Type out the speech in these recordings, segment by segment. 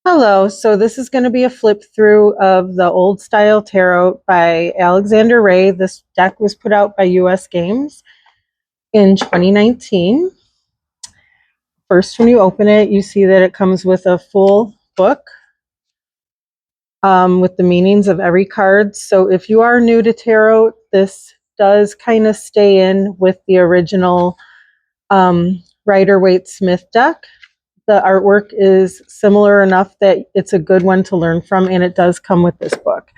Hello, so this is going to be a flip through of the Old Style Tarot by Alexander Ray. This deck was put out by US Games in 2019. First, when you open it, you see that it comes with a full book with the meanings of every card. So if you are new to tarot, this does kind of stay in with the original Rider-Waite-Smith deck. The artwork is similar enough that it's a good one to learn from, and it does come with this book.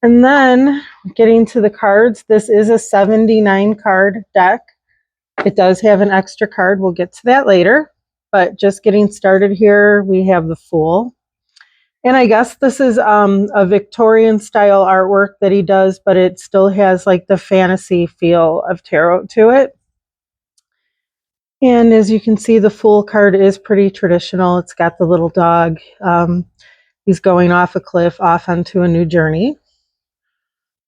And then getting to the cards, this is a 79 card deck. It does have an extra card. We'll get to that later. But just getting started here, we have the Fool. And I guess this is a Victorian style artwork that he does, but it still has like the fantasy feel of tarot to it. And as you can see, the Fool card is pretty traditional. It's got the little dog. He's going off a cliff, off onto a new journey.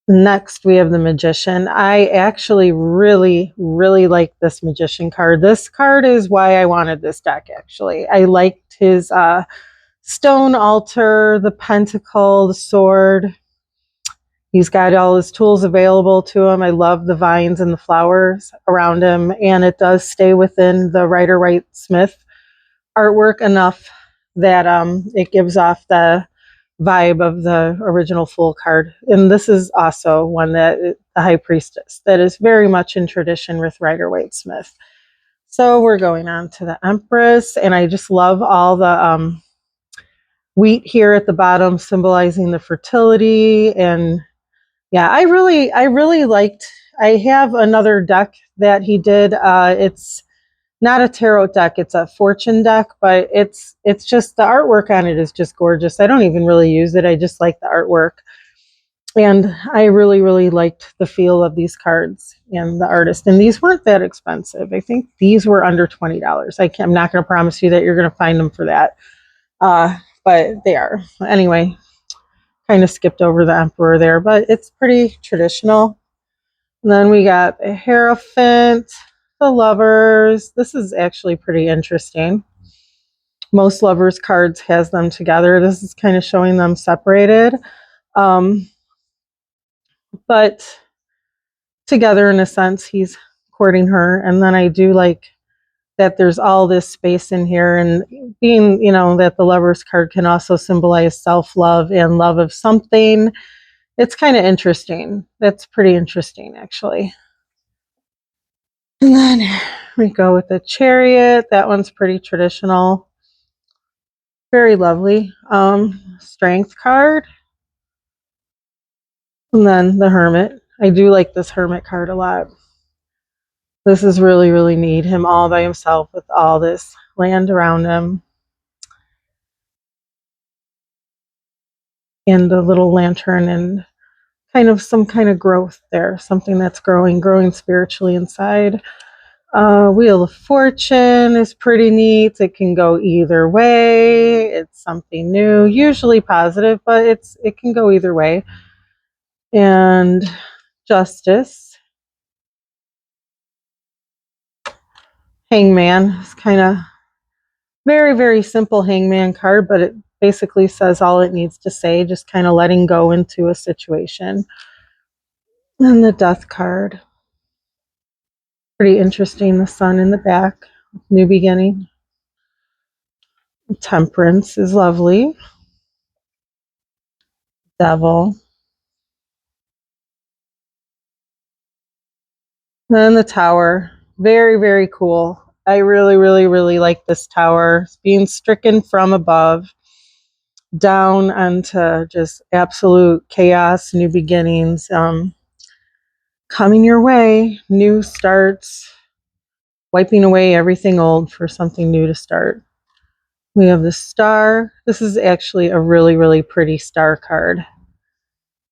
Next, we have the Magician. I actually really like this Magician card. This card is why I wanted this deck, actually. I liked his stone altar, the pentacle, the sword. He's got all his tools available to him. I love the vines and the flowers around him, and it does stay within the Rider-Waite-Smith artwork enough that it gives off the vibe of the original Fool card. And this is also one that the High Priestess that is very much in tradition with Rider-Waite-Smith. So we're going on to the Empress, and I just love all the wheat here at the bottom symbolizing the fertility. And yeah, I really liked. I have another deck that he did. It's not a tarot deck, it's a fortune deck, but it's just the artwork on it is just gorgeous. I don't even really use it. I just like the artwork. And I really liked the feel of these cards and the artist. And these weren't that expensive. I think these were under $20. I'm not going to promise you that you're going to find them for that. But they are. Anyway, kind of skipped over the Emperor there, but it's pretty traditional. And then we got the Hierophant, the Lovers. This is actually pretty interesting. Most Lovers cards has them together. This is kind of showing them separated, but together in a sense. He's courting her. And then I do like that there's all this space in here, and being, that the Lovers card can also symbolize self-love and love of something. It's kind of interesting. That's pretty interesting, actually. And then we go with the Chariot. That one's pretty traditional. Very lovely. Strength card. And then the Hermit. I do like this Hermit card a lot. This is really neat. Him all by himself with all this land around him. And the little lantern and kind of some kind of growth there. Something that's growing spiritually inside. Wheel of Fortune is pretty neat. It can go either way. It's something new, usually positive, but it can go either way. And Justice. Hangman is kind of very simple Hangman card, but it basically says all it needs to say, just kind of letting go into a situation. And the Death card. Pretty interesting. The Sun in the back. New beginning. Temperance is lovely. Devil. Then the Tower. Very cool. I really like this tower. It's being stricken from above down onto just absolute chaos, new beginnings, coming your way, new starts, wiping away everything old for something new to start. We have the Star. This is actually a really pretty star card.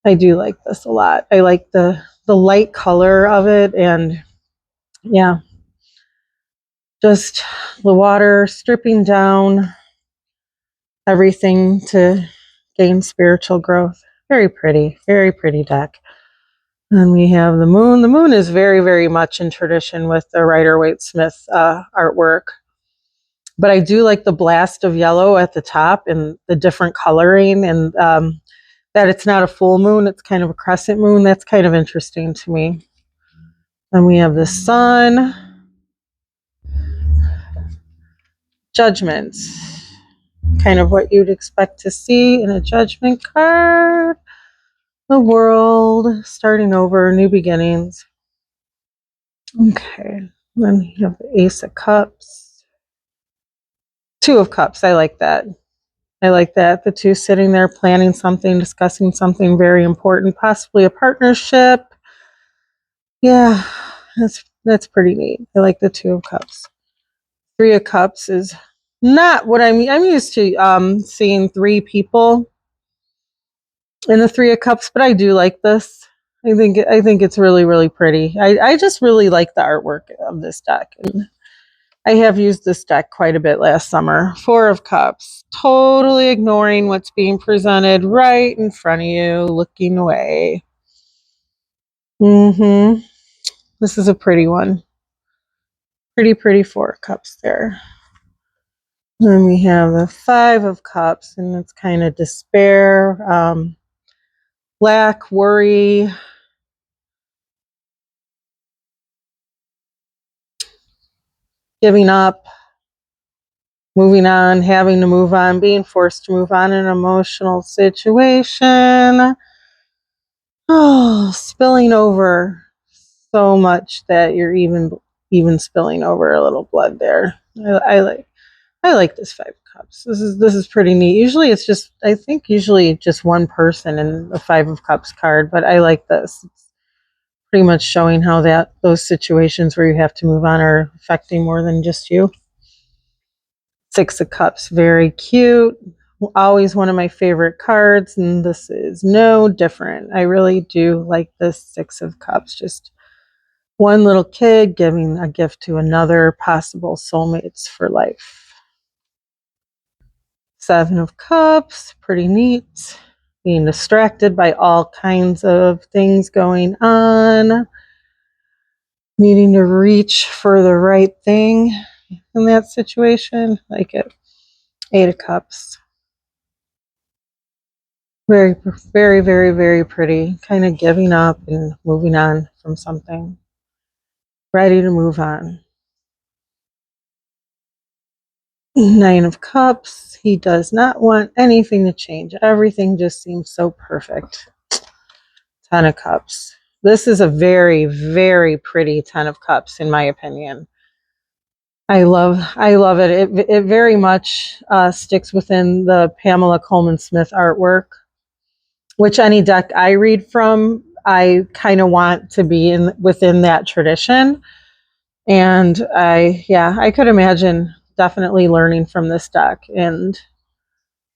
I do like this a lot. I like the light color of it, and yeah, just the water stripping down everything to gain spiritual growth. Very pretty deck. And we have the Moon. The Moon is very much in tradition with the Rider-Waite-Smith artwork. But I do like the blast of yellow at the top and the different coloring, and that it's not a full moon, it's kind of a crescent moon. That's kind of interesting to me. And we have the sun. Judgment. Kind of what you'd expect to see in a judgment card. The world, starting over, new beginnings. Okay. Then you have the Ace of Cups. Two of Cups. I like that. I like that. The two sitting there planning something, discussing something very important, possibly a partnership. Yeah, that's pretty neat. I like the Two of Cups. Three of Cups is not what I'm used to seeing three people in the Three of Cups, but I do like this. I think it's really, really pretty. I just really like the artwork of this deck. And I have used this deck quite a bit last summer. Four of Cups, totally ignoring what's being presented right in front of you, looking away. This is a pretty one. Pretty Four of Cups there. Then we have the Five of Cups, and it's kind of despair, lack, worry. Giving up, moving on, having to move on, being forced to move on in an emotional situation. Oh, spilling over so much that you're even spilling over a little blood there. I like this Five of Cups. This is pretty neat. Usually it's just one person in the Five of Cups card, but I like this. It's pretty much showing how those situations where you have to move on are affecting more than just you. Six of Cups, very cute. Always one of my favorite cards, and this is no different. I really do like this Six of Cups. Just one little kid giving a gift to another, possible soulmates for life. Seven of Cups, pretty neat. Being distracted by all kinds of things going on. Needing to reach for the right thing in that situation. Like it. Eight of Cups. Very, very, very, very pretty. Kind of giving up and moving on from something. Ready to move on. Nine of Cups. He does not want anything to change. Everything just seems so perfect. Ten of Cups. This is a very, very pretty Ten of Cups, in my opinion. I love it. It very much sticks within the Pamela Coleman Smith artwork, which any deck I read from, I kind of want to be within that tradition. And I could imagine definitely learning from this deck, and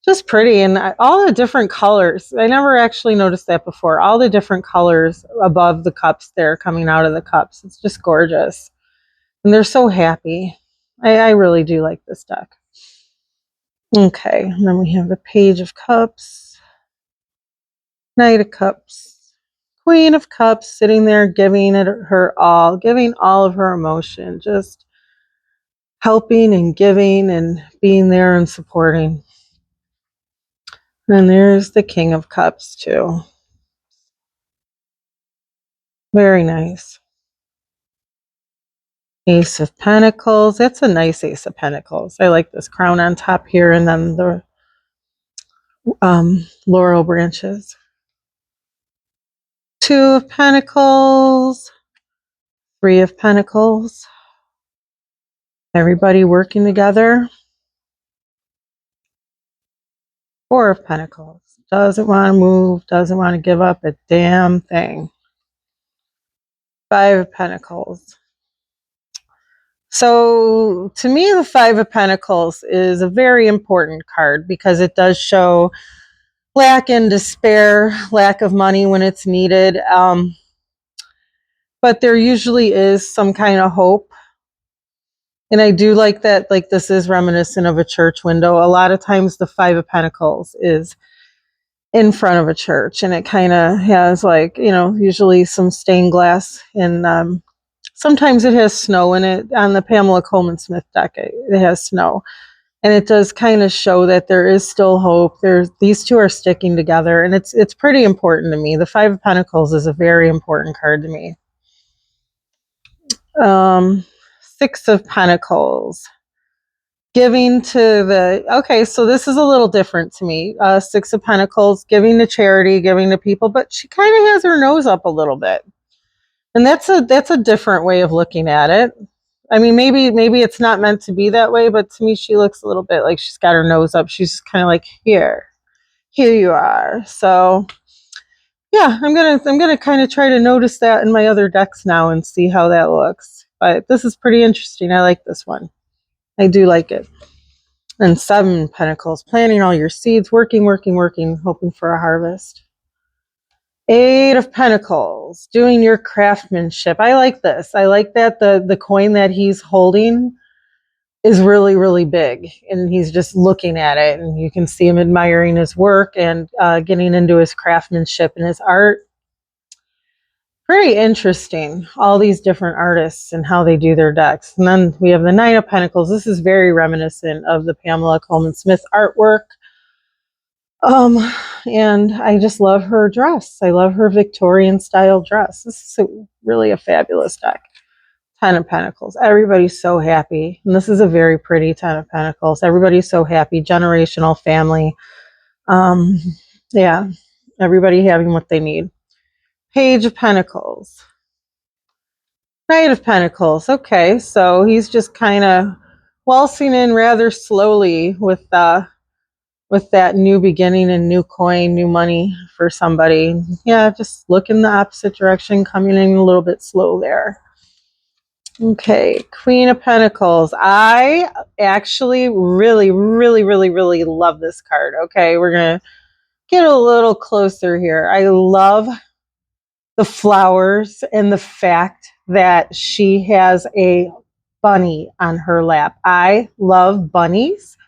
just pretty, and all the different colors. I never actually noticed that before. All the different colors above the cups there coming out of the cups. It's just gorgeous. And they're so happy. I really do like this deck. Okay, and then we have the Page of Cups, Knight of Cups, Queen of Cups, sitting there giving it her all, giving all of her emotion, just helping and giving and being there and supporting. And there's the King of Cups too. Very nice. Ace of Pentacles. That's a nice Ace of Pentacles. I like this crown on top here, and then the laurel branches. Two of Pentacles. Three of Pentacles. Everybody working together. Four of Pentacles. Doesn't want to move, doesn't want to give up a damn thing. Five of Pentacles. So to me, the Five of Pentacles is a very important card because it does show lack and despair, lack of money when it's needed. But there usually is some kind of hope. And I do like that, like this is reminiscent of a church window. A lot of times the Five of Pentacles is in front of a church, and it kind of has, like, usually some stained glass and Sometimes it has snow in it. On the Pamela Coleman Smith deck, it has snow. And it does kind of show that there is still hope. These two are sticking together, and it's pretty important to me. The Five of Pentacles is a very important card to me. Six of Pentacles. Giving to the, okay, so this is a little different to me. Six of Pentacles, giving to charity, giving to people, but she kind of has her nose up a little bit. And that's a different way of looking at it. I mean, maybe it's not meant to be that way, but to me, she looks a little bit like she's got her nose up. She's just kind of like, here you are. So yeah, I'm gonna kind of try to notice that in my other decks now and see how that looks. But this is pretty interesting. I like this one. I do like it. And Seven Pentacles, planting all your seeds, working, hoping for a harvest. Eight of Pentacles, doing your craftsmanship. I like this. I like that the coin that he's holding is really, really big, and he's just looking at it, and you can see him admiring his work and getting into his craftsmanship and his art. Pretty interesting, all these different artists and how they do their decks. And then we have the Nine of Pentacles. This is very reminiscent of the Pamela Coleman Smith artwork. And I just love her dress. I love her Victorian style dress. This is really a fabulous deck. Ten of Pentacles. Everybody's so happy. And this is a very pretty Ten of Pentacles. Everybody's so happy. Generational family. Yeah, everybody having what they need. Page of Pentacles. Knight of Pentacles. Okay, so he's just kind of waltzing in rather slowly with that new beginning and new coin, new money for somebody. Yeah, just look in the opposite direction, coming in a little bit slow there. Okay, Queen of Pentacles. I actually really love this card. Okay, we're going to get a little closer here. I love the flowers and the fact that she has a bunny on her lap. I love bunnies.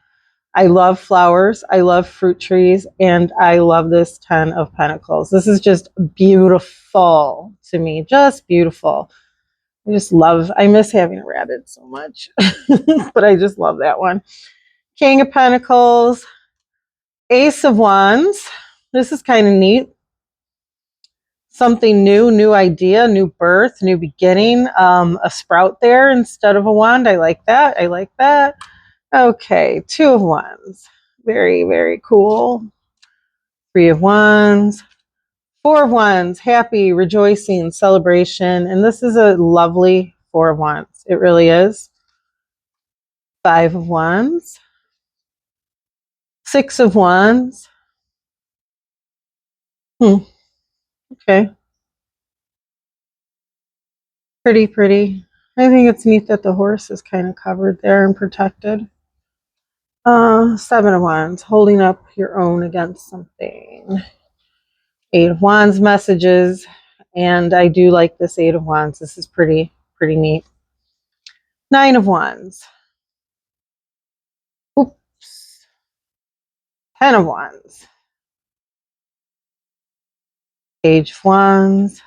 I love flowers. I love fruit trees. And I love this Ten of Pentacles. This is just beautiful to me. Just beautiful. I miss having a rabbit so much. But I just love that one. King of Pentacles. Ace of Wands. This is kind of neat. Something new idea, new birth, new beginning. A sprout there instead of a wand. I like that. I like that. Okay, Two of Wands. Very cool. Three of Wands. Four of Wands. Happy, rejoicing, celebration. And this is a lovely Four of Wands. It really is. Five of Wands. Six of Wands. Okay. Pretty. I think it's neat that the horse is kind of covered there and protected. Seven of Wands, holding up your own against something. Eight of Wands, messages, and I do like this Eight of Wands. This is pretty neat. Nine of Wands. Oops. Ten of Wands. Page of Wands.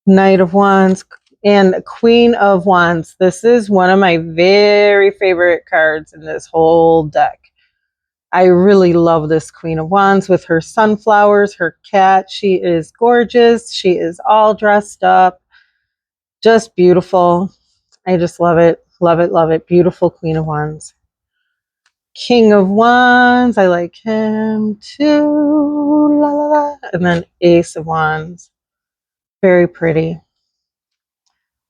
Knight of Wands. And Queen of Wands. This is one of my very favorite cards in this whole deck. I really love this Queen of Wands with her sunflowers, her cat. She is gorgeous. She is all dressed up. Just beautiful. I just love it. Love it. Beautiful Queen of Wands. King of Wands. I like him too. La, la, la. And then Ace of Wands. Very pretty.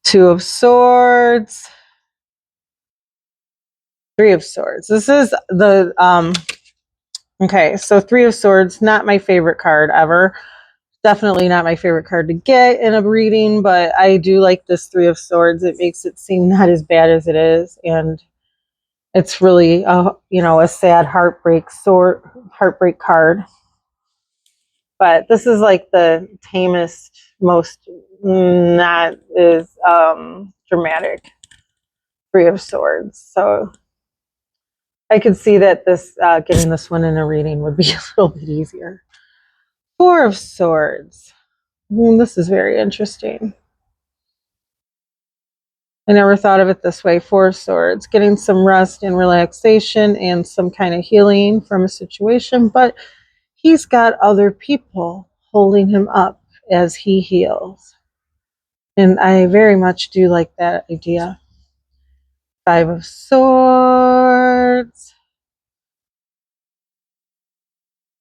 Two of Swords. Three of Swords. This is the okay, so Three of Swords, not my favorite card ever. Definitely not my favorite card to get in a reading, but I do like this Three of Swords. It makes it seem not as bad as it is, and it's really a sad heartbreak card. But this is like the tamest, most not as dramatic Three of Swords. So I could see that this getting this one in a reading would be a little bit easier. Four of Swords. This is very interesting. I never thought of it this way. 4 of Swords, getting some rest and relaxation and some kind of healing from a situation, but he's got other people holding him up as he heals. And I very much do like that idea. 5 of Swords,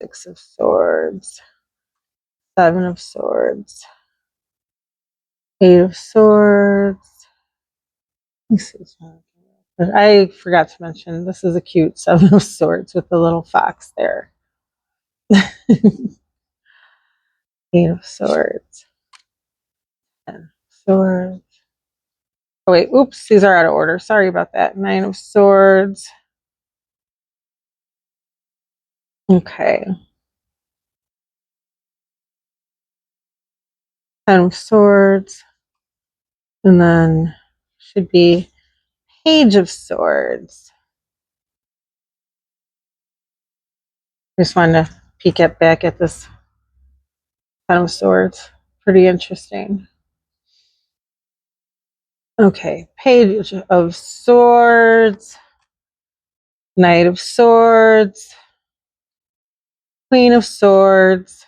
6 of Swords, 7 of Swords, 8 of Swords. I forgot to mention, this is a cute 7 of Swords with the little fox there. 8 of Swords, 10 of Swords. Oh wait, oops, these are out of order. Sorry about that. 9 of Swords. Okay. 10 of Swords. And then should be Page of Swords. I just wanted to peek back at this 10 of Swords. Pretty interesting. Okay, Page of Swords, Knight of Swords, Queen of Swords.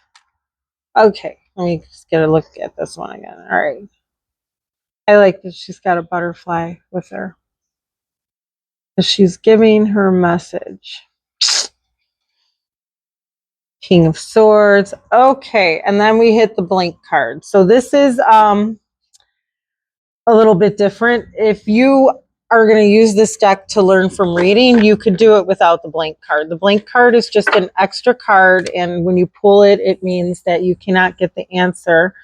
Okay, let me just get a look at this one again. All right. I like that she's got a butterfly with her. She's giving her message. King of Swords. Okay, and then we hit the blank card. So this is a little bit different. If you are going to use this deck to learn from reading, you could do it without the blank card. The blank card is just an extra card, and when you pull it, it means that you cannot get the answer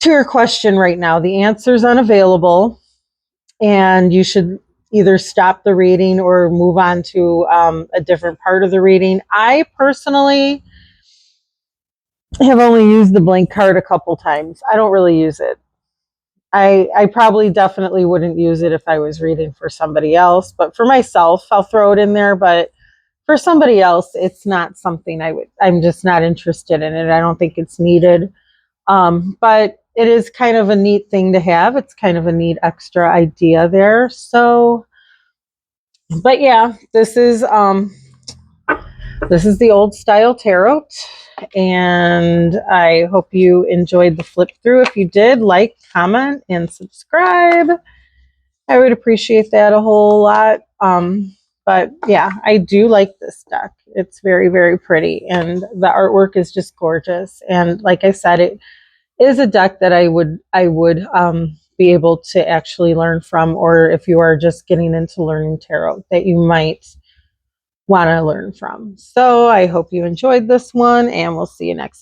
to your question right now. The answer is unavailable, and you should either stop the reading or move on to a different part of the reading. I personally have only used the blank card a couple times. I don't really use it. I probably definitely wouldn't use it if I was reading for somebody else, but for myself, I'll throw it in there. But for somebody else, it's not something I'm just not interested in it. I don't think it's needed. But it is kind of a neat thing to have. It's kind of a neat extra idea there. So, but yeah, this is the old style tarot, and I hope you enjoyed the flip through. If you did, like, comment, and subscribe. I would appreciate that a whole lot. But yeah, I do like this deck. It's very, very pretty, and the artwork is just gorgeous. And like I said, it is a deck that I would be able to actually learn from, or if you are just getting into learning tarot, that you might want to learn from. So I hope you enjoyed this one, and we'll see you next time.